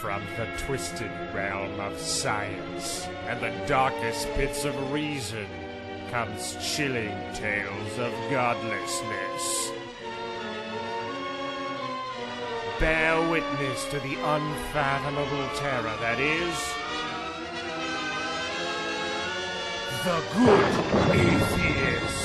From the twisted realm of science and the darkest pits of reason comes chilling tales of godlessness. Bear witness to the unfathomable terror that is the Good Atheist.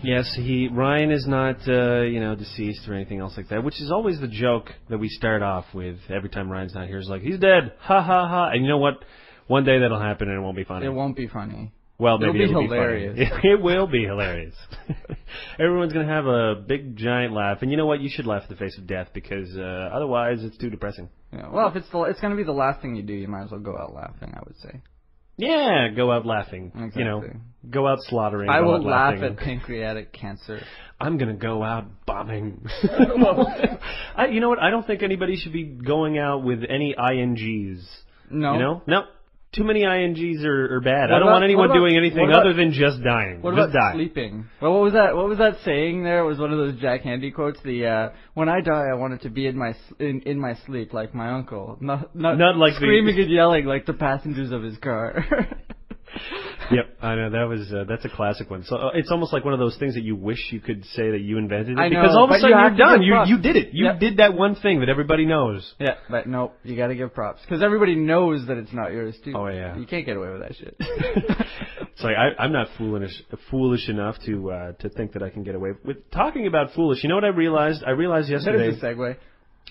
Yes, Ryan is not, deceased or anything else like that, which is always the joke that we start off with every time Ryan's not here. It's like, he's dead, ha ha ha. And you know what? One day that'll happen and it won't be funny. It won't be funny. Well, maybe it'll be hilarious. hilarious. It will be hilarious. Everyone's going to have a big, giant laugh. And you know what? You should laugh at the face of death because otherwise it's too depressing. Yeah, well, if it's going to be the last thing you do, you might as well go out laughing, I would say. Yeah, go out laughing. Exactly. Go out slaughtering. I will laugh at pancreatic cancer. I'm going to go out bombing. You know what? I don't think anybody should be going out with any INGs. No. No. Too many INGs are bad. I don't want anyone doing anything other than just dying. What just about die. sleeping? Well, what was that saying there? It was one of those Jack Handy quotes. When I die, I want it to be in my sleep, like my uncle, not like screaming and yelling like the passengers of his car. Yep, I know that's a classic one. So it's almost like one of those things that you wish you could say that you invented it, I know, because all of a sudden you're done. You did it. You Yep. did that one thing that everybody knows. Yeah, but no, you got to give props because everybody knows that it's not yours too. Oh yeah, you can't get away with that shit. It's like I'm not foolish enough to think that I can get away with talking about foolish. You know what I realized? I realized yesterday. That is a segue.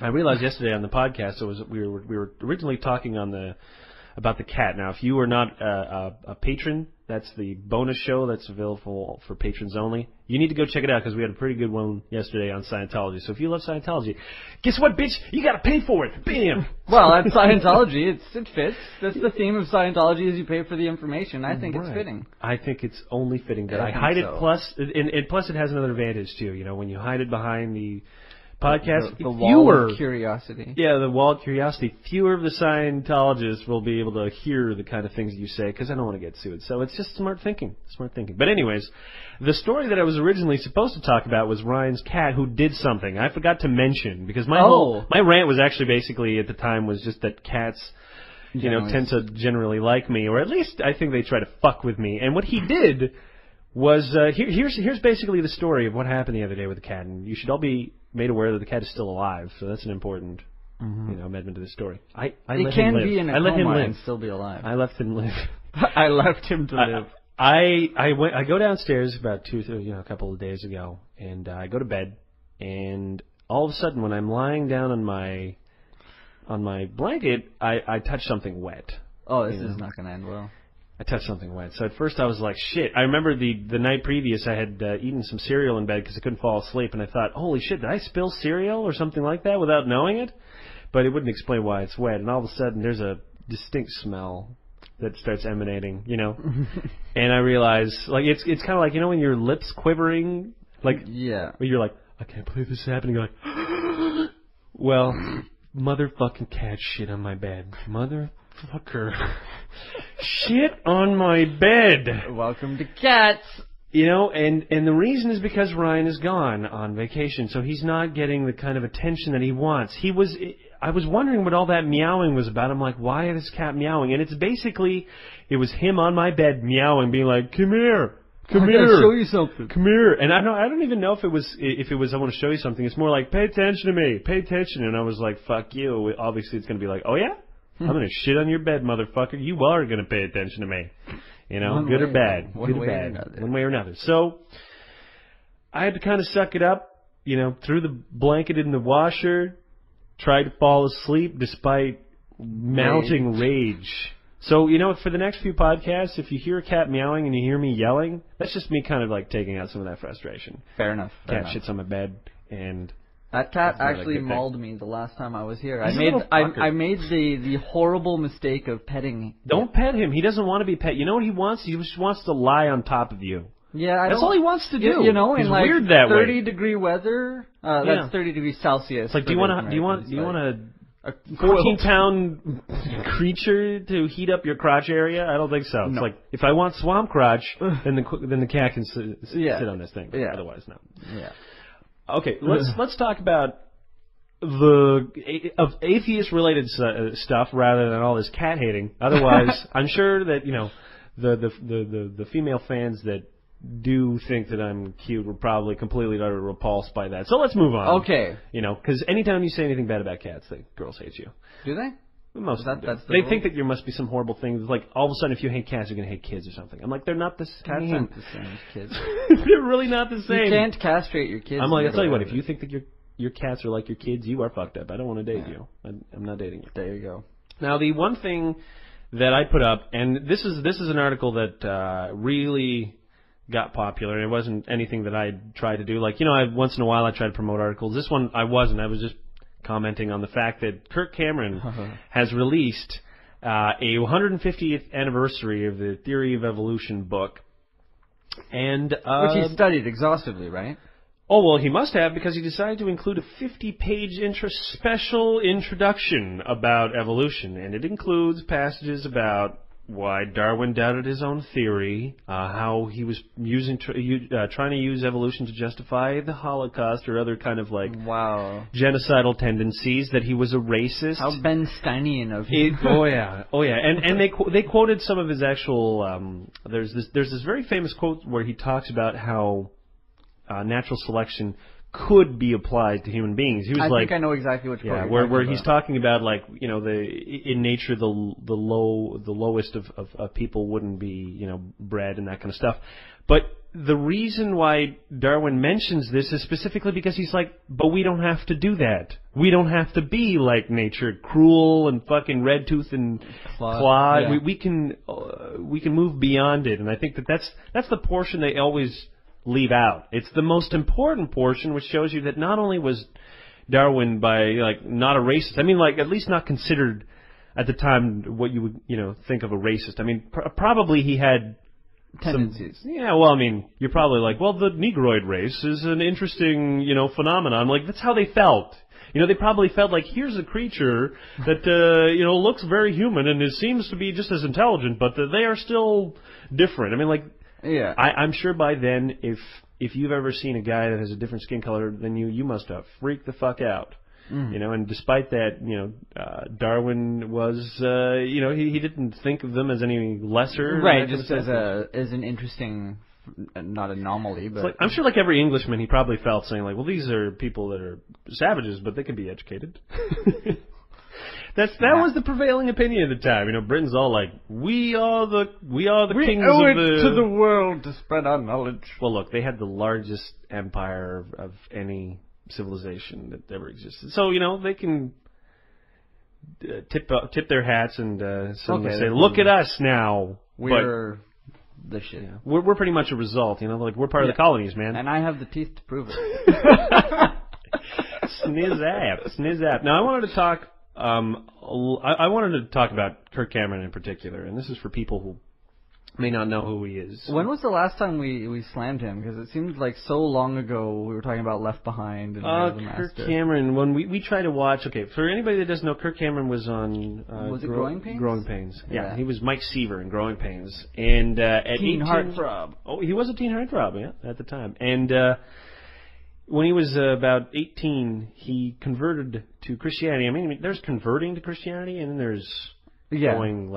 I realized yesterday on the podcast we were originally talking about the cat. Now, if you are not a patron, that's the bonus show that's available for patrons only. You need to go check it out because we had a pretty good one yesterday on Scientology. So if you love Scientology, guess what, bitch? You got to pay for it. Bam. Well, that's Scientology. It fits. That's the theme of Scientology is you pay for the information. I think it's fitting. I think it's only fitting that I hide it. Plus it has another advantage too. You know, when you hide it behind the podcast, the wall of curiosity. Yeah, the wall of curiosity. Fewer of the Scientologists will be able to hear the kind of things you say because I don't want to get sued. So it's just smart thinking. But anyways, the story that I was originally supposed to talk about was Ryan's cat who did something. I forgot to mention because my rant was actually basically at the time was just that cats, tend to generally like me, or at least I think they try to fuck with me. And what he did was here's basically the story of what happened the other day with the cat, and you should all be made aware that the cat is still alive, so that's an important amendment to the story. I let him live. Be in a coma and still be alive. I left him live. I left him to live. I go downstairs about a couple of days ago, and I go to bed, and all of a sudden when I'm lying down on my blanket, I touch something wet. Oh, this is not going to end well. I touched something wet. So at first I was like, shit. I remember the night previous I had eaten some cereal in bed because I couldn't fall asleep. And I thought, holy shit, did I spill cereal or something like that without knowing it? But it wouldn't explain why it's wet. And all of a sudden there's a distinct smell that starts emanating, And I realize, like, it's kind of like, when your lips quivering? Like, yeah. Where you're like, I can't believe this is happening. You're like, well, motherfucking cat shit on my bed. Motherfucker. Shit on my bed. Welcome to cats. And the reason is because Ryan is gone on vacation, so he's not getting the kind of attention that he wants. I was wondering what all that meowing was about. I'm like, why is this cat meowing? And it was him on my bed meowing, being like, come here. Come here. I'll show you something. Come here. And I don't even know if it was I want to show you something. It's more like, pay attention to me. Pay attention. And I was like, fuck you. Obviously it's going to be like, oh yeah? I'm going to shit on your bed, motherfucker. You are going to pay attention to me. Good or bad. One way or another. So I had to kind of suck it up, threw the blanket in the washer, tried to fall asleep despite mounting rage. So, for the next few podcasts, if you hear a cat meowing and you hear me yelling, that's just me kind of like taking out some of that frustration. Fair enough. Cat shits on my bed, and that cat actually mauled me the last time I was here. I made the horrible mistake of petting. Don't pet him. He doesn't want to be pet. You know what he wants? He just wants to lie on top of you. Yeah, that's all he wants to do. He's in like weird 30-degree weather. That's 30 degrees Celsius. It's like, do you want a 14-pound creature to heat up your crotch area? I don't think so. It's like, if I want swamp crotch, then the cat can sit on this thing. Yeah. Otherwise, no. Yeah. Okay, let's talk about of atheist-related stuff rather than all this cat hating. Otherwise, I'm sure that the female fans that do think that I'm cute were probably completely utterly repulsed by that. So let's move on. Okay. Because anytime you say anything bad about cats, the girls hate you. Do they? Most of them do. They think that there must be some horrible things. Like, all of a sudden, if you hate cats, you're going to hate kids or something. I'm like, they're not the same. Cats aren't the same as kids. They're really not the same. You can't castrate your kids. I'm like, I'll tell you what, if you think that your cats are like your kids, you are fucked up. I don't want to date you. I'm not dating you. There you go. Now, the one thing that I put up, and this is an article that really got popular. It wasn't anything that I tried to do. Like, once in a while I try to promote articles. This one I wasn't. I was just commenting on the fact that Kirk Cameron has released a 150th anniversary of the Theory of Evolution book. And which he studied exhaustively, right? Oh, well, he must have, because he decided to include a 50-page special introduction about evolution. And it includes passages about why Darwin doubted his own theory, how he was trying to use evolution to justify the Holocaust or other kind of genocidal tendencies, that he was a racist. How Ben Steinian of him. Oh yeah, and they quoted some of his actual. There's this very famous quote where he talks about how natural selection could be applied to human beings. He was I think I know exactly what you're where he's talking about, in nature the lowest of people wouldn't be bred and that kind of stuff. But the reason why Darwin mentions this is specifically because he's like, but we don't have to do that. We don't have to be like nature, cruel and fucking red tooth and claw. Yeah. We can move beyond it, and I think that's the portion they always leave out. It's the most important portion, which shows you that not only was Darwin not a racist. I mean, at least not considered at the time what you would think of a racist. I mean, probably he had tendencies. You're probably like, well, the Negroid race is an interesting phenomenon. Like, that's how they felt. They probably felt like, here's a creature that looks very human and seems to be just as intelligent, but they are still different. I mean, yeah. I'm sure by then, if you've ever seen a guy that has a different skin color than you must have freaked the fuck out. And despite that, Darwin was, he didn't think of them as any lesser. Right, just as an interesting, not anomaly, but I'm sure every Englishman, he probably felt saying well, these are people that are savages, but they can be educated. That was the prevailing opinion at the time. Britain's all like, we are the kings of to the world to spread our knowledge. Well, look, they had the largest empire of any civilization that ever existed. So they can tip their hats and suddenly say, "Look at us now." We're the shit. Yeah, we're pretty much a result. We're part of the colonies, man. And I have the teeth to prove it. Sniz app. Now I wanted to talk. I wanted to talk about Kirk Cameron in particular, and this is for people who may not know who he is. When was the last time we slammed him? Because it seemed like so long ago we were talking about Left Behind and The Master. Kirk Cameron, when we tried to watch... Okay, for anybody that doesn't know, Kirk Cameron was on... was it Growing Pains? Growing Pains. Yeah, he was Mike Seaver in Growing Pains. And at teen 18... heartthrob. Oh, he was a teen heartthrob, yeah, at the time. And... when he was about 18, he converted to Christianity. I mean, there's converting to Christianity, and then there's going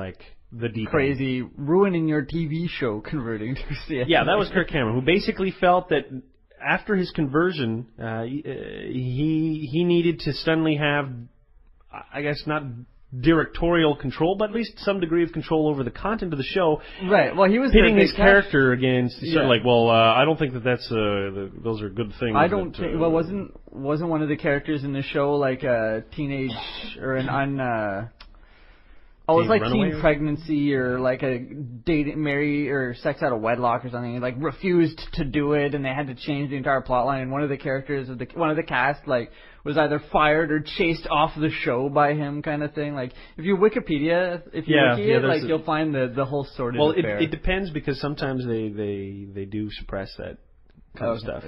the deep crazy, ruining your TV show, converting to Christianity. Yeah, that was Kirk Cameron, who basically felt that after his conversion, he needed to suddenly have, I guess, not directorial control, but at least some degree of control over the content of the show. Right. Well, he was pitting his character against. I don't think that's those are good things. I don't think. Well, wasn't one of the characters in the show like a teenage or an it was like teen pregnancy or like a marry or sex out of wedlock or something. He refused to do it, and they had to change the entire plot line. And one of the characters of one of the cast was either fired or chased off the show by him, kind of thing. If you Wikipedia, wiki it, you'll find the whole sordid affair. Well, it depends, because sometimes they do suppress that kind of stuff.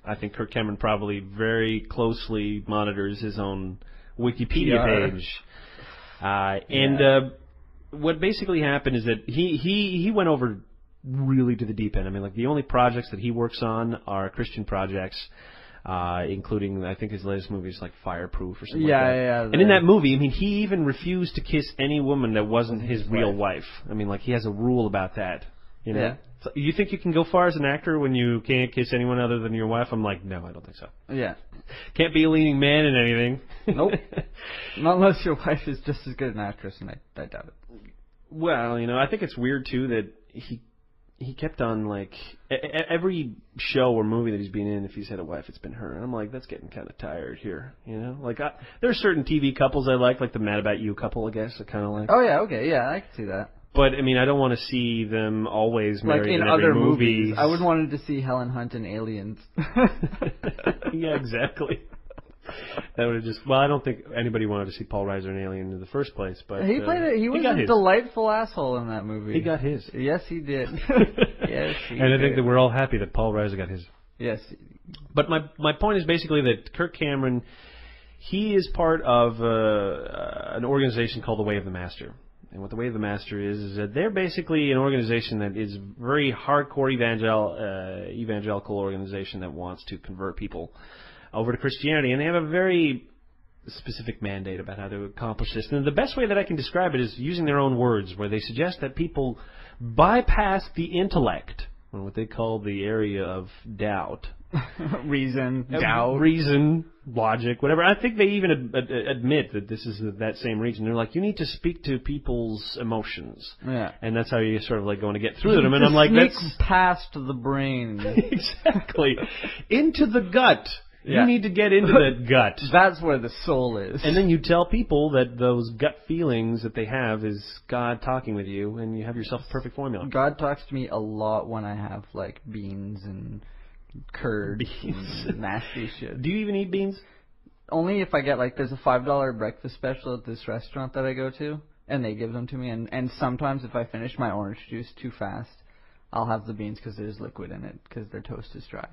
I think Kirk Cameron probably very closely monitors his own Wikipedia page. What basically happened is that he went over really to the deep end. I mean, the only projects that he works on are Christian projects. including, I think his latest movie is like Fireproof or something like Yeah, that. yeah. And in that movie, I mean, he even refused to kiss any woman that wasn't his real wife. I mean, like, he has a rule about that, you know? Yeah. So you think you can go far as an actor when you can't kiss anyone other than your wife? I'm like, no, I don't think so. Yeah. Can't be a leading man in anything. Nope. Not unless your wife is just as good an actress, and I doubt it. Well, you know, I think it's weird, too, that he kept on, like, every show or movie that he's been in, if he's had a wife, it's been her. And I'm like, that's getting kind of tired here, you know? Like, there are certain TV couples I like the Mad About You couple, I guess, I kind of like. Oh, yeah, okay, yeah, I can see that. But, I mean, I don't want to see them always married like in every other movie. movies. I would want to see Helen Hunt in Aliens. Yeah, exactly. That would have just... Well, I don't think anybody wanted to see Paul Reiser in Alien in the first place, but... He played it. He was a delightful asshole in that movie. He got his. Yes, he did. Yes, he did. And I think that we're all happy that Paul Reiser got his. Yes. But my point is basically that Kirk Cameron, he is part of an organization called the Way of the Master. And what the Way of the Master is that they're basically an organization that is very hardcore evangelical organization that wants to convert people over to Christianity. And they have a very specific mandate about how to accomplish this. And the best way that I can describe it is using their own words, where they suggest that people bypass the intellect, or what they call the area of doubt. Reason, doubt. Reason, logic, whatever. I think they even admit that this is that same reason. They're like, you need to speak to people's emotions. Yeah. And that's how you're sort of like going to get through them. And I'm like, that's past the brain. Exactly. Into the gut. Yeah. You need to get into that gut. That's where the soul is. And then you tell people that those gut feelings that they have is God talking with you, and you have yourself a perfect formula. God talks to me a lot when I have, like, beans and curd and nasty shit. Do you even eat beans? Only if I get, like, there's a $5 breakfast special at this restaurant that I go to, and they give them to me. And sometimes if I finish my orange juice too fast, I'll have the beans because there's liquid in it, because their toast is dry.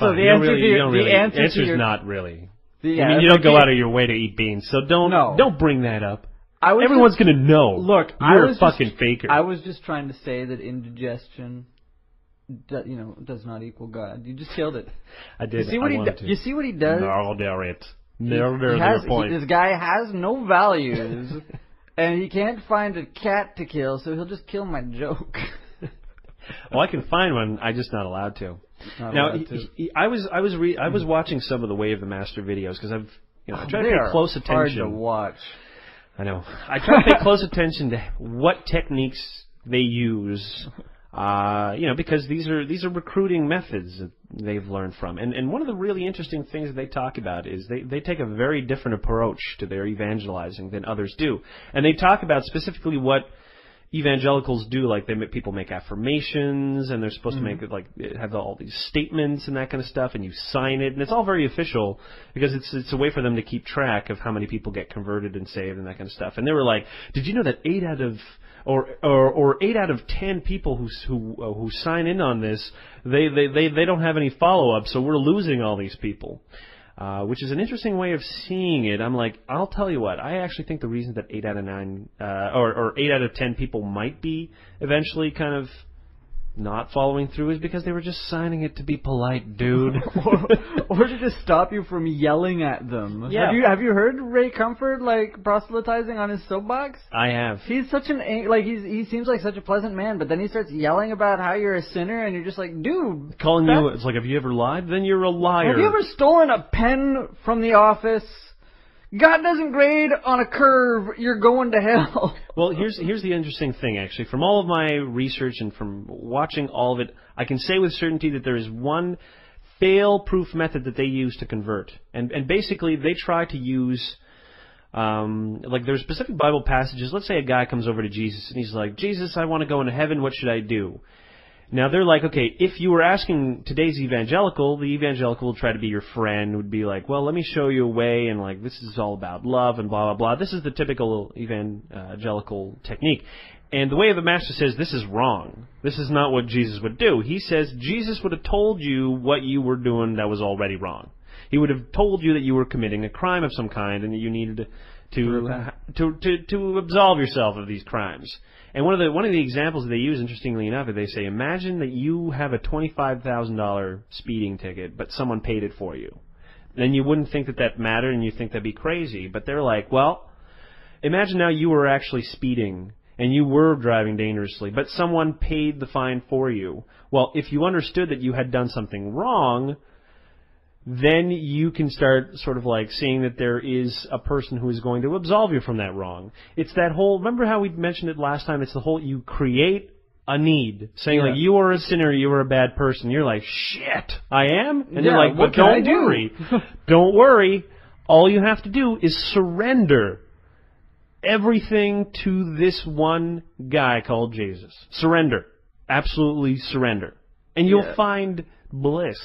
So the answer is not really. I mean, you don't go out of your way to eat beans, so don't bring that up. Everyone's going to know. Look, you're a fucking faker. I was just trying to say that indigestion, does not equal God. You just killed it. I did. You see what you see what he does? Murder it. Murder the point. This guy has no values, and he can't find a cat to kill, so he'll just kill my joke. Well, I can find one. I'm just not allowed to. I was watching some of the Way of the Master videos because I try to pay close attention. Hard to watch. I know. I try to pay close attention to what techniques they use. Because these are recruiting methods that they've learned from. And one of the really interesting things that they talk about is they take a very different approach to their evangelizing than others do. And they talk about specifically what evangelicals do, like people make affirmations, and they're supposed to make it have all these statements and that kind of stuff, and you sign it, and it's all very official because it's a way for them to keep track of how many people get converted and saved and that kind of stuff. And they were like, did you know that 8 out of 10 people who sign in on this, they don't have any follow-up, so we're losing all these people. Which is an interesting way of seeing it. I'm like, I'll tell you what, I actually think the reason that 8 out of 9, or 8 out of 10 people might be eventually kind of not following through is because they were just signing it to be polite, dude. or to just stop you from yelling at them. Yeah. Have you heard Ray Comfort proselytizing on his soapbox? I have. He's such he seems like such a pleasant man, but then he starts yelling about how you're a sinner, and you're just like, dude. It's like, have you ever lied? Then you're a liar. Have you ever stolen a pen from the office? God doesn't grade on a curve. You're going to hell. Well, here's the interesting thing, actually. From all of my research and from watching all of it, I can say with certainty that there is one fail-proof method that they use to convert. And basically, they try to use, there's specific Bible passages. Let's say a guy comes over to Jesus, and he's like, Jesus, I want to go into heaven. What should I do? Now, they're like, okay, if you were asking today's evangelical, the evangelical will try to be your friend, would be like, well, let me show you a way, and this is all about love, and blah, blah, blah. This is the typical evangelical technique. And the Way of the Master says this is wrong. This is not what Jesus would do. He says Jesus would have told you what you were doing that was already wrong. He would have told you that you were committing a crime of some kind and that you needed to absolve yourself of these crimes. And one of the examples that they use, interestingly enough, is they say, imagine that you have a $25,000 speeding ticket, but someone paid it for you. Then you wouldn't think that mattered, and you think that'd be crazy. But they're like, well, imagine now you were actually speeding, and you were driving dangerously, but someone paid the fine for you. Well, if you understood that you had done something wrong, then you can start sort of like seeing that there is a person who is going to absolve you from that wrong. It's that whole, remember how we mentioned it last time, it's the whole, you create a need, saying like, you are a sinner, you are a bad person. You're like, shit, I am? And they're like, but don't worry. Don't worry. All you have to do is surrender everything to this one guy called Jesus. Surrender. Absolutely surrender. And you'll find bliss.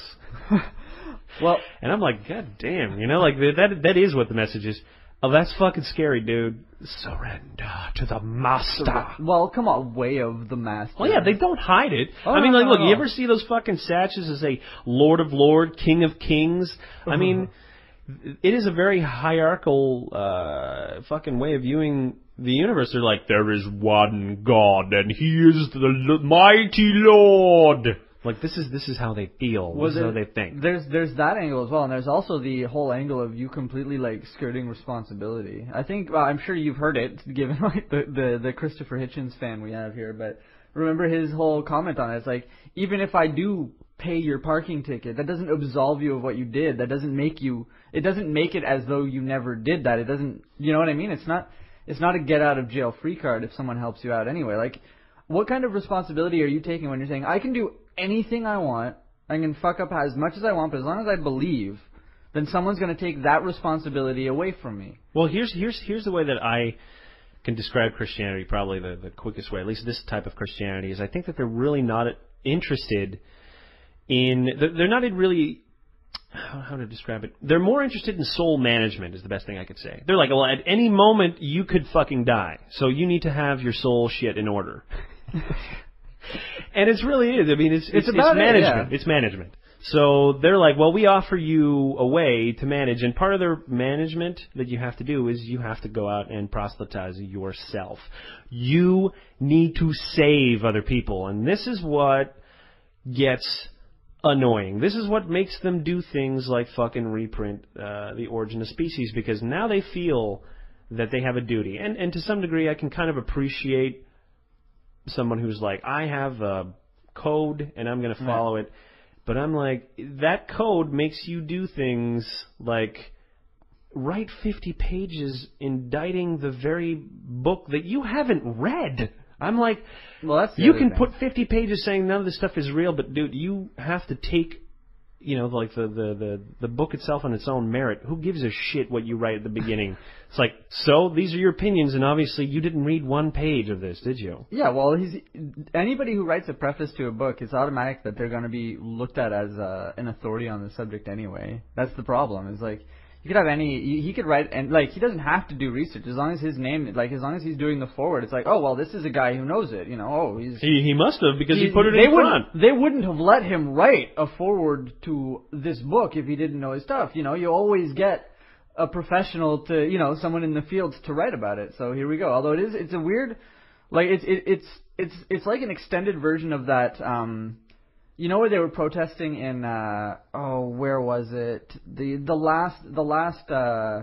Well, and I'm like, God damn, you know, like that is what the message is. Oh, that's fucking scary, dude. Surrender to the master. Well, come on, way of the master. Well, yeah, they don't hide it. I mean, like, look, you ever see those fucking statues that say Lord of Lords, King of Kings? I mean, it is a very hierarchical fucking way of viewing the universe. They're like, there is one God, and He is the mighty Lord. Like, this is how they feel. This is how they think. There's that angle as well, and there's also the whole angle of you completely, like, skirting responsibility. I think, I'm sure you've heard it, given, like, the Christopher Hitchens fan we have here, but remember his whole comment on it. It's like, even if I do pay your parking ticket, that doesn't absolve you of what you did. That doesn't make it as though you never did that. It doesn't, you know what I mean? It's not a get-out-of-jail-free card if someone helps you out anyway. Like, what kind of responsibility are you taking when you're saying, I can do anything I want, I can fuck up as much as I want, but as long as I believe, then someone's going to take that responsibility away from me. Well, here's the way that I can describe Christianity, probably the quickest way, at least this type of Christianity, is I think that they're really not interested in, they're not really, how to describe it, they're more interested in soul management is the best thing I could say. They're like, well, at any moment you could fucking die, so you need to have your soul shit in order. And it really is. I mean, it's management. It's management. So they're like, well, we offer you a way to manage, and part of their management that you have to do is you have to go out and proselytize yourself. You need to save other people, and this is what gets annoying. This is what makes them do things like fucking reprint The Origin of Species, because now they feel that they have a duty. And to some degree, I can kind of appreciate someone who's like, I have a code and I'm going to follow it. But I'm like, that code makes you do things like write 50 pages indicting the very book that you haven't read. I'm like, well, that's you can put 50 pages saying none of this stuff is real, but dude, you have to take, you know, like the book itself on its own merit. Who gives a shit what you write at the beginning? It's like, so these are your opinions, and obviously you didn't read one page of this, did you? Yeah, well, anybody who writes a preface to a book, it's automatic that they're going to be looked at as an authority on the subject anyway. That's the problem. It's like, you could have he could write, and like, he doesn't have to do research as long as his name, like, as long as he's doing the forward. It's like, oh, well, this is a guy who knows it, you know. Oh, he must have, because he put it in front. They wouldn't have let him write a forward to this book if he didn't know his stuff. You know, you always get a professional to, you know, someone in the fields to write about it. So here we go. Although it's a weird, like, it's like an extended version of that. You know where they were protesting in where was it? The last I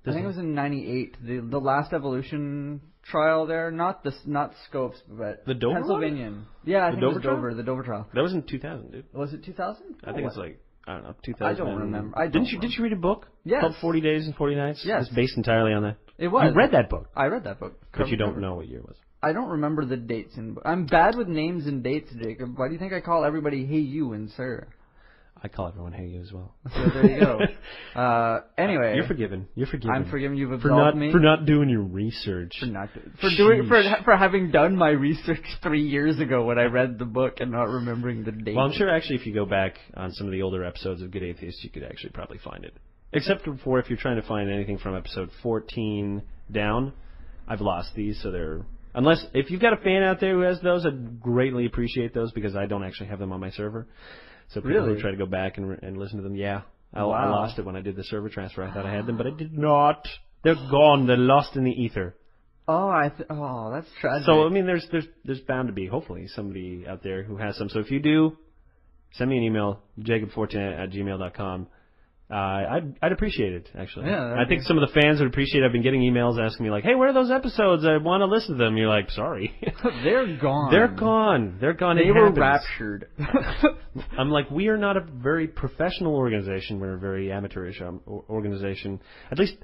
think it was in '98. The last evolution trial there, not Scopes, but the Dover Pennsylvanian. One? Yeah, I think it was Dover. The Dover trial. That was in 2000, dude. Was it 2000? I think it's like, I don't know, 2000. I don't remember. Did you read a book? Yes. Called 40 Days and 40 Nights? Yes. It's based entirely on that. It was. You read that book. I read that book. But you don't know what year it was. I don't remember the dates. I'm bad with names and dates, Jacob. Why do you think I call everybody hey you and sir? I call everyone hey you as well. So there you go. Anyway. You're forgiven. You're forgiven. I'm forgiven. You've absolved me. For not doing your research. For having done my research 3 years ago when I read the book and not remembering the date. Well, I'm sure actually if you go back on some of the older episodes of Good Atheist, you could actually probably find it. Except for if you're trying to find anything from episode 14 down. I've lost these, so they're... Unless, if you've got a fan out there who has those, I'd greatly appreciate those because I don't actually have them on my server. So people who try to go back and listen to them, I lost it when I did the server transfer. I thought I had them, but I did not. They're gone. They're lost in the ether. Oh, that's tragic. So I mean, there's bound to be hopefully somebody out there who has some. So if you do, send me an email, jacobfortin@gmail.com. I'd appreciate it, actually. Yeah, I think some of the fans would appreciate it. I've been getting emails asking me, like, hey, where are those episodes? I want to listen to them. You're like, sorry. They're gone. They're gone. They're gone. They were raptured. I'm like, we are not a very professional organization. We're a very amateurish organization. At least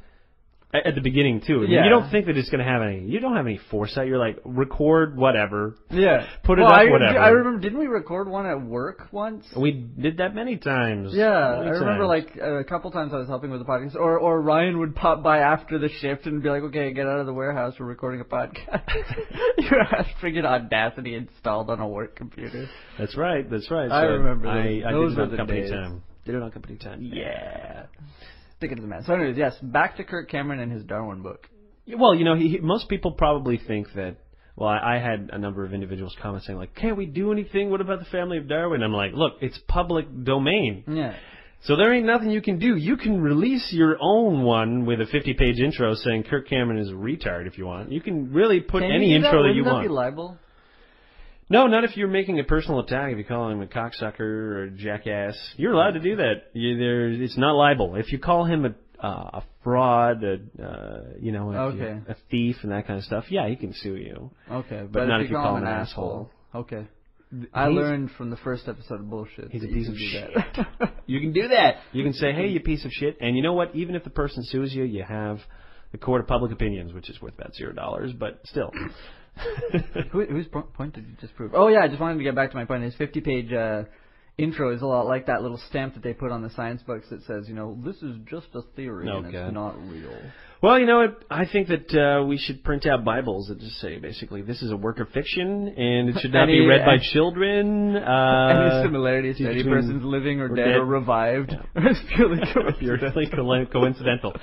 at the beginning, too. I mean, you don't think that it's going to have any... You don't have any foresight. You're like, record whatever. Yeah. Put it up whatever. I remember, didn't we record one at work once? We did that many times. Yeah. I remember, like, a couple times I was helping with the podcast. Or Ryan would pop by after the shift and be like, okay, get out of the warehouse. We're recording a podcast. You had freaking Audacity installed on a work computer. That's right. So I remember those. I did it on company days. time. Did it on company time. Yeah. Stick it to the man. So anyways, yes, back to Kirk Cameron and his Darwin book. Well, you know, most people probably think that, well, I had a number of individuals comment saying, like, can't we do anything? What about the family of Darwin? I'm like, look, it's public domain. Yeah. So there ain't nothing you can do. You can release your own one with a 50-page intro saying Kirk Cameron is a retard if you want. You can really put any intro that you want. Wouldn't that be libel? No, not if you're making a personal attack. If you call him a cocksucker or a jackass, you're allowed to do that. It's not libel. If you call him a fraud, a thief and that kind of stuff, yeah, he can sue you. Okay, but not if you call him an asshole. Okay. I learned from the first episode of Bullshit. He's a piece of shit. You can do that. You can say, hey, you piece of shit. And you know what? Even if the person sues you, you have the court of public opinions, which is worth about $0, but still. Whose point did you just prove? Oh, yeah, I just wanted to get back to my point. His 50-page intro is a lot like that little stamp that they put on the science books that says, you know, this is just a theory and it's not real. Well, you know what? I think that we should print out Bibles that just say, basically, this is a work of fiction and it should not be read by children. Any similarities to any person's living or dead or revived. Yeah. It's purely coincidental.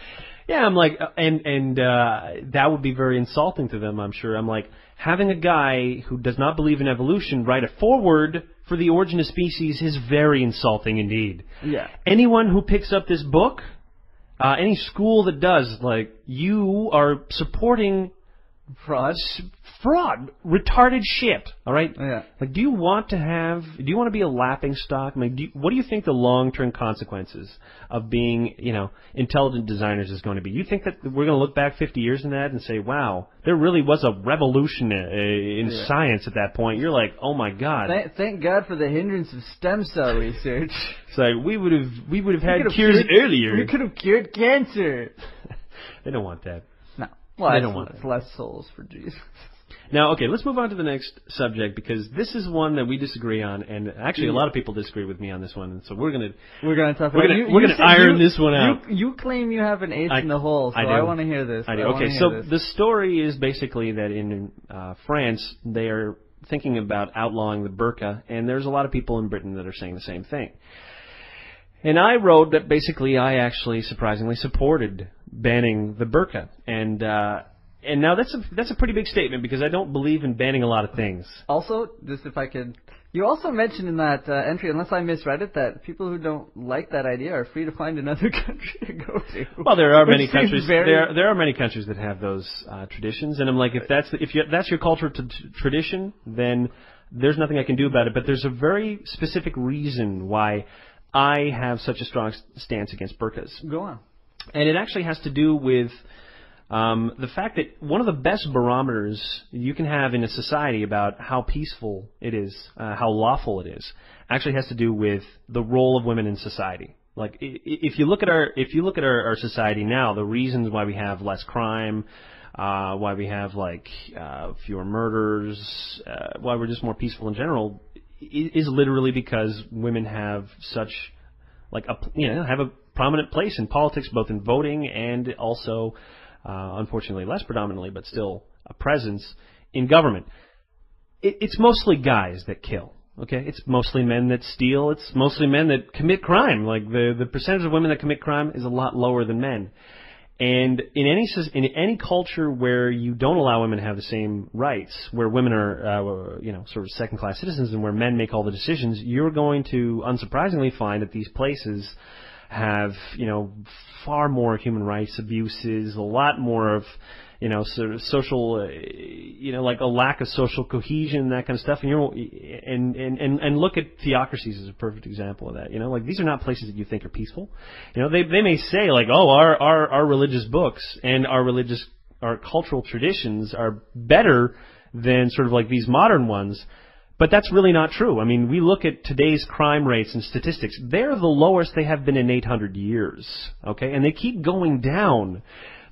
Yeah, I'm like, and that would be very insulting to them, I'm sure. I'm like, having a guy who does not believe in evolution write a foreword for the origin of species is very insulting indeed. Yeah. Anyone who picks up this book, any school that does, like, you are supporting fraud, retarded shit. All right. Yeah. Like, do you want to be a laughing stock? I mean, what do you think the long-term consequences of being, intelligent designers is going to be? You think that we're going to look back 50 years in that and say, wow, there really was a revolution in science at that point? You're like, oh my God. Thank God for the hindrance of stem cell research. It's like we would have had cures earlier. We could have cured cancer. They don't want that. No. Well, they don't want that. Less souls for Jesus. Now, okay, let's move on to the next subject because this is one that we disagree on, and actually a lot of people disagree with me on this one, and so we're gonna iron this one out. You claim you have an ace in the hole, so I want to hear this. I do. Okay, so the story is basically that in France they are thinking about outlawing the burqa, and there's a lot of people in Britain that are saying the same thing. And I wrote that basically I actually surprisingly supported banning the burqa, and now that's a pretty big statement because I don't believe in banning a lot of things. Also, just if I could, you also mentioned in that entry, unless I misread it, that people who don't like that idea are free to find another country to go to. Well, there are many countries. There are many countries that have those traditions, and I'm like, if that's your cultural tradition, then there's nothing I can do about it. But there's a very specific reason why I have such a strong stance against burqas. Go on. And it actually has to do with the fact that one of the best barometers you can have in a society about how peaceful it is, how lawful it is, actually has to do with the role of women in society. Like, if you look at our society now, the reasons why we have less crime, why we have fewer murders, why we're just more peaceful in general, is literally because women have such have a prominent place in politics, both in voting and also, unfortunately less predominantly, but still a presence in government. It's mostly guys that kill. Okay, it's mostly men that steal. It's mostly men that commit crime. Like the percentage of women that commit crime is a lot lower than men. And in any culture where you don't allow women to have the same rights, where women are sort of second-class citizens, and where men make all the decisions, you're going to unsurprisingly find that these places have, far more human rights abuses, a lot more of, sort of social, like a lack of social cohesion, that kind of stuff. And look at theocracies as a perfect example of that. Like these are not places that you think are peaceful. They may say like, oh, our religious books and our cultural traditions are better than sort of like these modern ones. But that's really not true. I mean, we look at today's crime rates and statistics. They're the lowest they have been in 800 years, okay? And they keep going down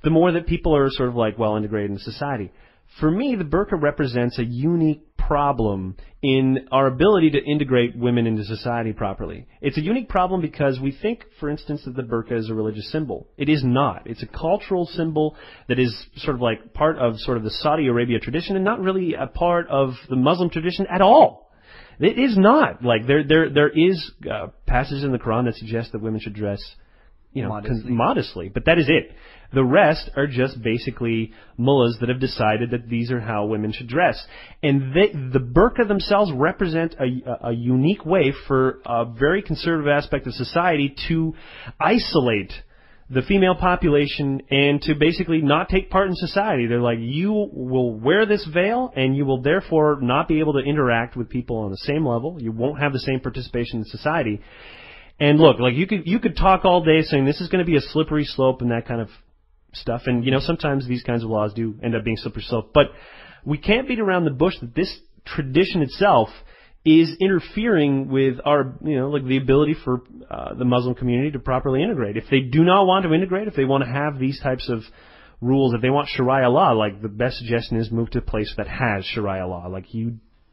the more that people are sort of like well integrated in society. For me, the burqa represents a unique problem in our ability to integrate women into society properly. It's a unique problem because we think, for instance, that the burqa is a religious symbol. It is not. It's a cultural symbol that is sort of like part of sort of the Saudi Arabia tradition and not really a part of the Muslim tradition at all. It is not. Like there is passages in the Quran that suggest that women should dress modestly, but that is it. The rest are just basically mullahs that have decided that these are how women should dress. And the burqa themselves represent a unique way for a very conservative aspect of society to isolate the female population and to basically not take part in society. They're like, you will wear this veil and you will therefore not be able to interact with people on the same level. You won't have the same participation in society. And look, like you could talk all day saying this is going to be a slippery slope and that kind of stuff. And, sometimes these kinds of laws do end up being slippery slope. But we can't beat around the bush that this tradition itself is interfering with our, like the ability for the Muslim community to properly integrate. If they do not want to integrate, if they want to have these types of rules, if they want Sharia law, like the best suggestion is move to a place that has Sharia law. Like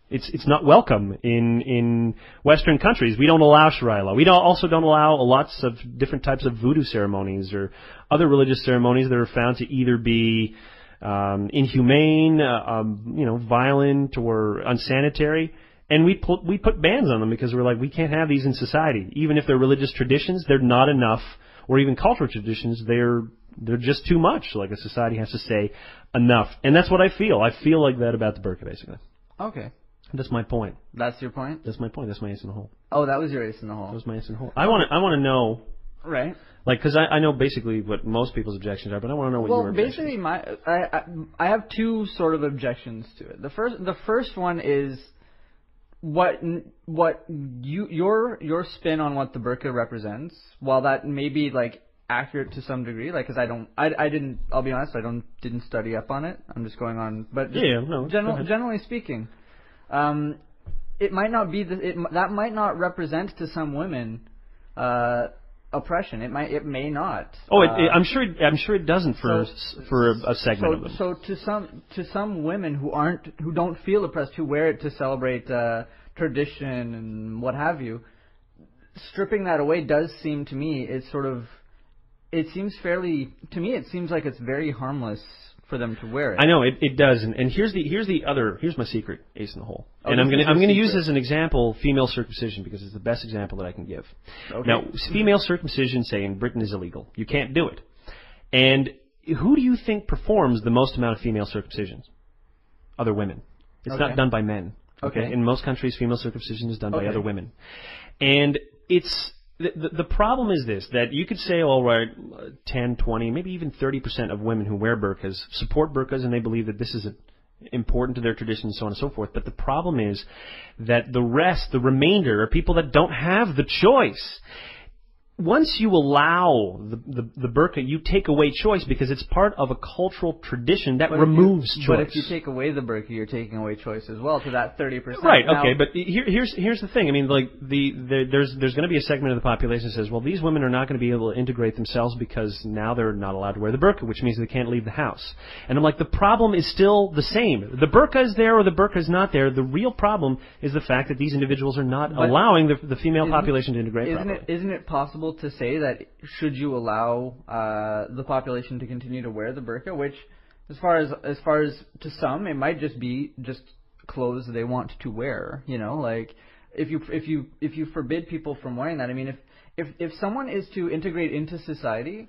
it's not welcome in Western countries. We don't allow Sharia law. We also don't allow lots of different types of voodoo ceremonies or other religious ceremonies that are found to either be inhumane, violent, or unsanitary. And we put bans on them because we're like, we can't have these in society. Even if they're religious traditions, they're not enough, or even cultural traditions, they're just too much. Like a society has to say enough. And that's what I feel. I feel like that about the burqa, basically. Okay. That's my point. That's your point? That's my point. That's my ace in the hole. Oh, that was your ace in the hole. That was my ace in the hole. I want to know. Right. Like, because I know basically what most people's objections are, but I want to know what your objections are. Well, basically, I have two sort of objections to it. The first one is what your spin on what the burqa represents. While that may be like accurate to some degree, like because I'll be honest, didn't study up on it. I'm just going on, but generally speaking. It might not be that might not represent to some women oppression. It may not. Oh, I'm sure it doesn't for a segment of them. So to some women who don't feel oppressed, who wear it to celebrate tradition and what have you, stripping that away does seem to me it seems like it's very harmless for them to wear it. I know it does, and here's my secret ace in the hole. And I'm going to use as an example female circumcision because it's the best example that I can give. Okay. Now, female circumcision, say in Britain, is illegal. You can't do it. And who do you think performs the most amount of female circumcisions? Other women. It's not done by men. Okay. In most countries, female circumcision is done by other women, and it's. The problem is this, that you could say, all right, 10, 20, maybe even 30% of women who wear burqas support burqas and they believe that this is important to their tradition and so on and so forth. But the problem is that the remainder, are people that don't have the choice. Once you allow the burqa, you take away choice because it's part of a cultural tradition that removes choice. But if you take away the burqa, you're taking away choice as well to that 30%. Right. Okay. But here's the thing. I mean, like there's going to be a segment of the population that says, well, these women are not going to be able to integrate themselves because now they're not allowed to wear the burqa, which means they can't leave the house. And I'm like, the problem is still the same. The burqa is there or the burqa is not there. The real problem is the fact that these individuals are not allowing the female population to integrate properly. Isn't it possible to say that should you allow the population to continue to wear the burqa, which as far as to some it might just be clothes they want to wear, like if you forbid people from wearing that, I mean if someone is to integrate into society,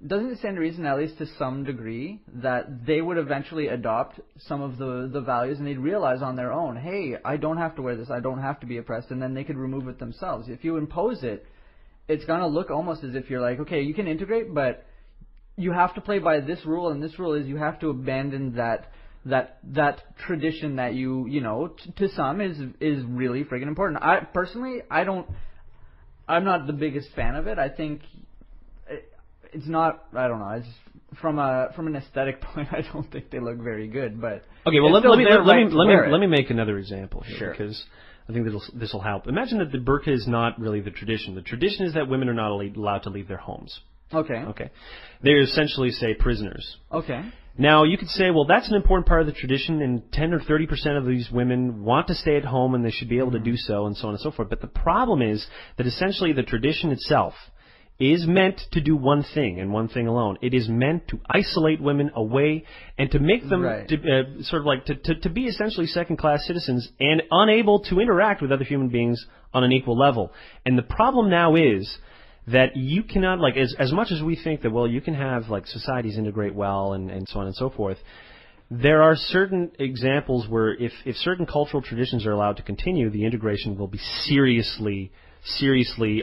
doesn't it stand to reason, at least to some degree, that they would eventually adopt some of the values and they'd realize on their own, hey, I don't have to wear this, I don't have to be oppressed, and then they could remove it themselves. If you impose it it's gonna look almost as if you're like, okay, you can integrate, but you have to play by this rule, and this rule is you have to abandon that tradition that you know, to some is really friggin' important. I'm not the biggest fan of it. I think it's not. I don't know. It's from an aesthetic point, I don't think they look very good. But okay, well let me make another example here, sure, because I think this will help. Imagine that the burqa is not really the tradition. The tradition is that women are not allowed to leave their homes. Okay. Okay. They're essentially, say, prisoners. Okay. Now, you could say, well, that's an important part of the tradition, and 10 or 30% of these women want to stay at home, and they should be able to do so, and so on and so forth. But the problem is that essentially the tradition itself is meant to do one thing, and one thing alone. It is meant to isolate women away and to make them to be essentially second-class citizens and unable to interact with other human beings on an equal level. And the problem now is that you cannot, like, as much as we think that, well, you can have, like, societies integrate well and so on and so forth, there are certain examples where if certain cultural traditions are allowed to continue, the integration will be seriously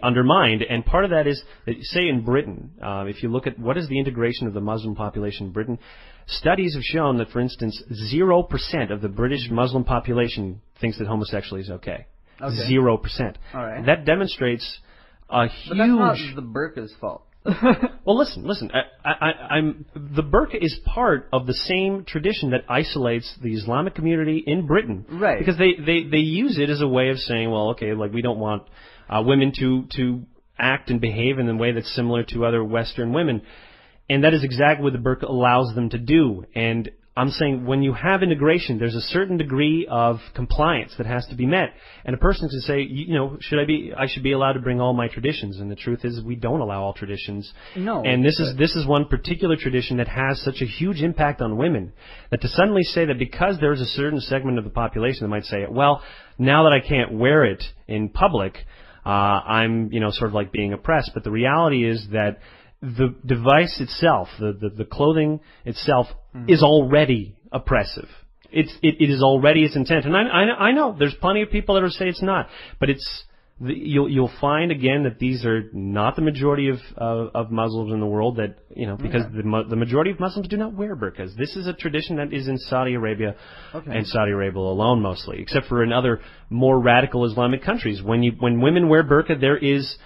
undermined. And part of that is, that, say in Britain, if you look at what is the integration of the Muslim population in Britain, studies have shown that, for instance, 0% of the British Muslim population thinks that homosexuality is okay. 0%. All right. That demonstrates a huge... But that's not the burqa's fault. Well, listen. The burqa is part of the same tradition that isolates the Islamic community in Britain, right? Because they use it as a way of saying, well, okay, like, we don't want women to act and behave in a way that's similar to other Western women, and that is exactly what the burqa allows them to do. And I'm saying, when you have integration, there's a certain degree of compliance that has to be met. And a person can say, you know, I should be allowed to bring all my traditions. And the truth is, we don't allow all traditions. No. And this is one particular tradition that has such a huge impact on women, that to suddenly say that because there's a certain segment of the population that might say, well, now that I can't wear it in public, I'm, you know, sort of like being oppressed. But the reality is that the device itself, the clothing itself, is already oppressive. It is already its intent. And I know there's plenty of people that will say it's not, but you'll find again that these are not the majority of Muslims in the world, that, you know, because the majority of Muslims do not wear burqas. This is a tradition that is in Saudi Arabia, and Saudi Arabia alone mostly, except for in other more radical Islamic countries. When women wear burqa, there is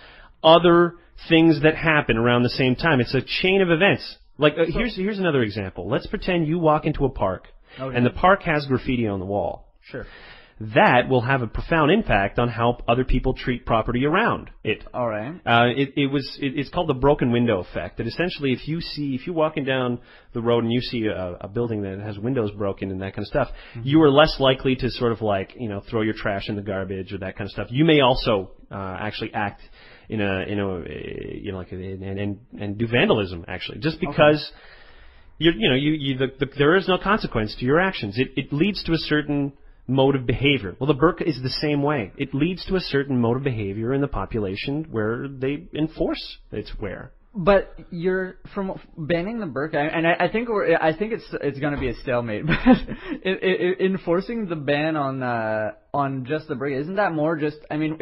other things that happen around the same time. It's a chain of events. Like, here's another example. Let's pretend you walk into a park, and the park has graffiti on the wall. Sure. That will have a profound impact on how other people treat property around it. All right. It's called the broken window effect. That essentially, if you're walking down the road and you see a building that has windows broken and that kind of stuff, you are less likely to sort of, like, you know, throw your trash in the garbage or that kind of stuff. You may also actually act and do vandalism, actually, just because there is no consequence to your actions. It leads to a certain mode of behavior. Well, the burqa is the same way. It leads to a certain mode of behavior in the population where they enforce its wear. But you're from banning the burqa, and I think it's going to be a stalemate. But enforcing the ban on just the burqa, isn't that more just? I mean,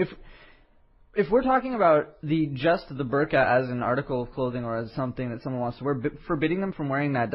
if we're talking about the burqa as an article of clothing or as something that someone wants to wear, forbidding them from wearing that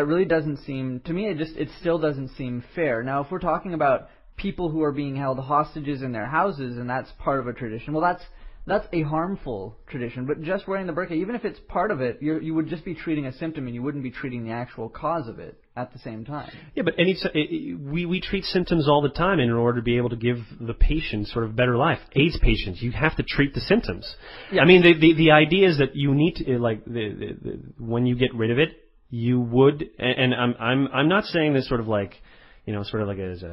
really doesn't seem, to me, it still doesn't seem fair. Now, if we're talking about people who are being held hostages in their houses, and that's part of a tradition, well, that's a harmful tradition. But just wearing the burqa, even if it's part of it, you would just be treating a symptom, and you wouldn't be treating the actual cause of it at the same time. Yeah, but we treat symptoms all the time in order to be able to give the patient sort of better life. AIDS patients, you have to treat the symptoms. Yeah. I mean, the idea is that you need to, like, when you get rid of it, you would, and I'm not saying this sort of like, you know, sort of like as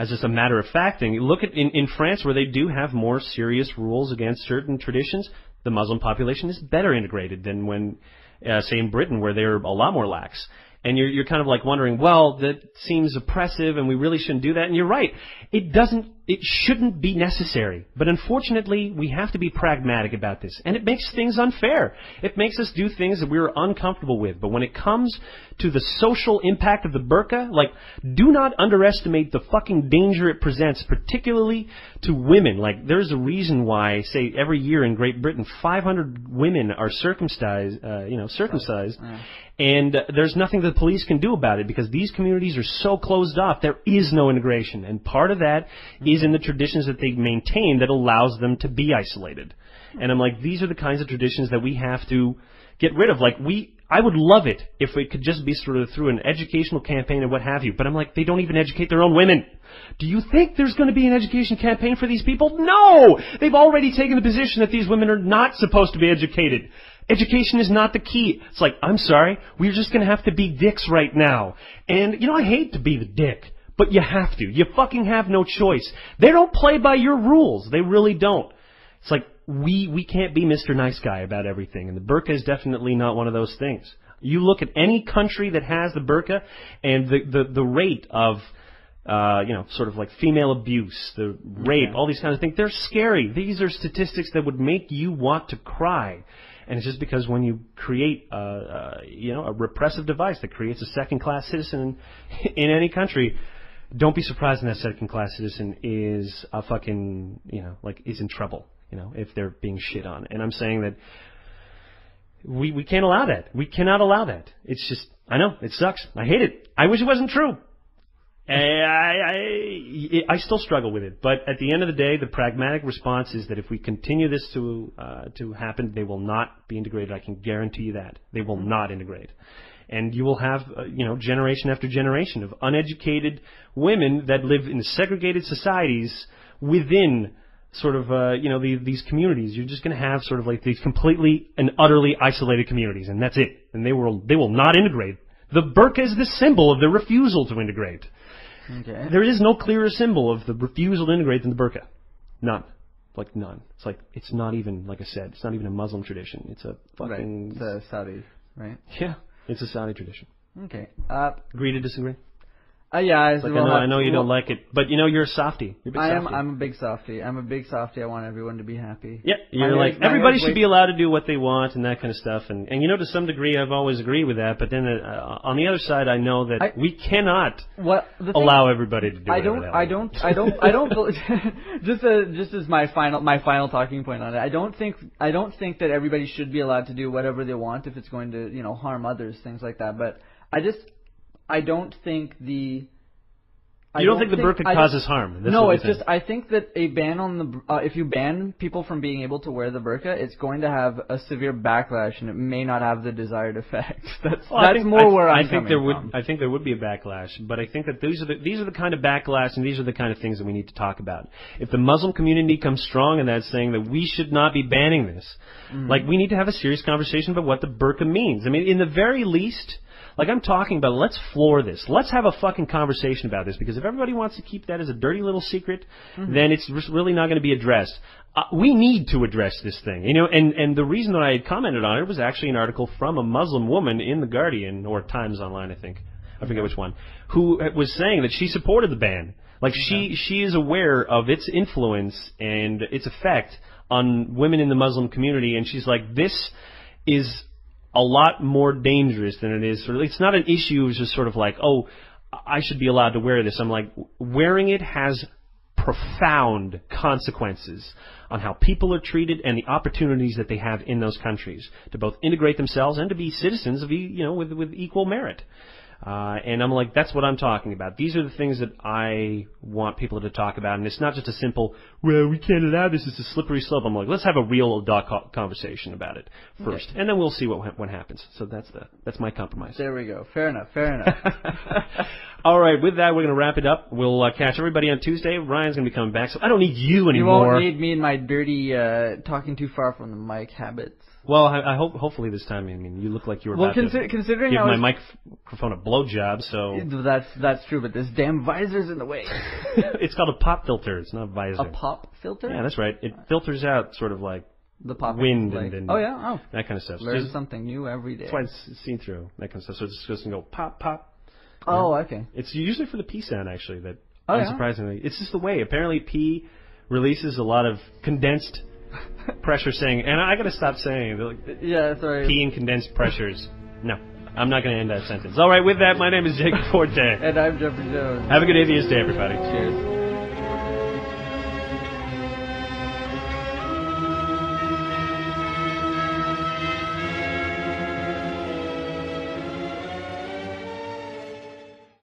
just a matter of fact thing. Look at in France, where they do have more serious rules against certain traditions. The Muslim population is better integrated than when, say, in Britain, where they're a lot more lax. And you're kind of like wondering, well, that seems oppressive, and we really shouldn't do that. And you're right. It doesn't It shouldn't be necessary. But unfortunately, we have to be pragmatic about this. And it makes things unfair. It makes us do things that we're uncomfortable with. But when it comes to the social impact of the burqa, like, do not underestimate the fucking danger it presents, particularly to women. Like, there's a reason why, say, every year in Great Britain, 500 women are circumcised. And there's nothing that the police can do about it because these communities are so closed off. There is no integration. And part of that is in the traditions that they maintain that allows them to be isolated. And I'm like, these are the kinds of traditions that we have to get rid of. Like, I would love it if it could just be sort of through an educational campaign and what have you. But I'm like, they don't even educate their own women. Do you think there's going to be an education campaign for these people? No! They've already taken the position that these women are not supposed to be educated. Education is not the key. It's like, I'm sorry, we're just going to have to be dicks right now. And, I hate to be the dick, but you have to. You fucking have no choice. They don't play by your rules. They really don't. It's like, we can't be Mr. Nice Guy about everything, and the burqa is definitely not one of those things. You look at any country that has the burqa, and the rate of, sort of like female abuse, the rape, all these kinds of things, they're scary. These are statistics that would make you want to cry. And it's just because when you create, a repressive device that creates a second-class citizen in any country, don't be surprised when that second-class citizen is a fucking, is in trouble, if they're being shit on. And I'm saying that we can't allow that. We cannot allow that. It's just, I know, it sucks. I hate it. I wish it wasn't true. I still struggle with it, but at the end of the day, the pragmatic response is that if we continue this to happen, they will not be integrated. I can guarantee you that they will not integrate, and you will have generation after generation of uneducated women that live in segregated societies within sort of these communities. You're just going to have sort of like these completely and utterly isolated communities, and that's it. And they will not integrate. The burqa is the symbol of the refusal to integrate. Okay. There is no clearer symbol of the refusal to integrate than the burqa. None. Like, none. It's like, it's not even, like I said, it's not even a Muslim tradition. It's a fucking... Right. It's a Saudi, right? Yeah. It's a Saudi tradition. Okay. Agree to disagree? Yeah, I know you don't like it, but you're a softie. You're a big softie. I'm a big softie. I'm a big softie. I want everyone to be happy. Yeah, everybody should be allowed to do what they want and that kind of stuff. And to some degree, I've always agreed with that. But then on the other side, I know that we cannot allow everybody to do whatever they want. I don't. Just as my final talking point on it, I don't think that everybody should be allowed to do whatever they want if it's going to harm others, things like that. But I don't think the... You don't think the burqa causes harm? No, it's just, I think that a ban on the... if you ban people from being able to wear the burqa, it's going to have a severe backlash, and it may not have the desired effect. That's more where I'm coming from. I think there would be a backlash, but I think that these are the kind of backlash, and these are the kind of things that we need to talk about. If the Muslim community comes strong in that, saying that we should not be banning this, we need to have a serious conversation about what the burqa means. I mean, in the very least... Like I'm talking about, let's floor this. Let's have a fucking conversation about this, because if everybody wants to keep that as a dirty little secret, then it's really not going to be addressed. We need to address this thing, and the reason that I had commented on it was actually an article from a Muslim woman in The Guardian, or Times Online, I think. I forget which one, who was saying that she supported the ban. Like she is aware of its influence and its effect on women in the Muslim community, and she's like, this is a lot more dangerous than it is. It's not an issue. It's just sort of like, oh, I should be allowed to wear this. I'm like, wearing it has profound consequences on how people are treated and the opportunities that they have in those countries to both integrate themselves and to be citizens of, with equal merit. And I'm like, that's what I'm talking about. These are the things that I want people to talk about. And it's not just a simple, well, we can't allow this. It's a slippery slope. I'm like, let's have a real conversation about it first. Okay. And then we'll see what happens. So that's my compromise. There we go. Fair enough. All right. With that, we're going to wrap it up. We'll catch everybody on Tuesday. Ryan's going to be coming back. So I don't need you anymore. You won't need me and my dirty, talking too far from the mic habits. Well, I hope hopefully this time. I mean, you look like you were about to considering give my microphone a blowjob. So that's true, but this damn visor's in the way. It's called a pop filter. It's not a visor. A pop filter? Yeah, that's right. It filters out sort of like the pop wind and that kind of stuff. Learn something new every day. That's why it's seen through, that kind of stuff. So it's just going to go pop pop. Oh, okay. It's usually for the P sound actually that unsurprisingly. It's just the way. Apparently pee releases a lot of condensed pressure saying, and I gotta stop saying, yeah, sorry. pee and condensed pressures. No, I'm not gonna end that sentence. Alright, with that, my name is Jacob Forte. And I'm Jeffrey Jones. Have a good atheist day, everybody. Cheers.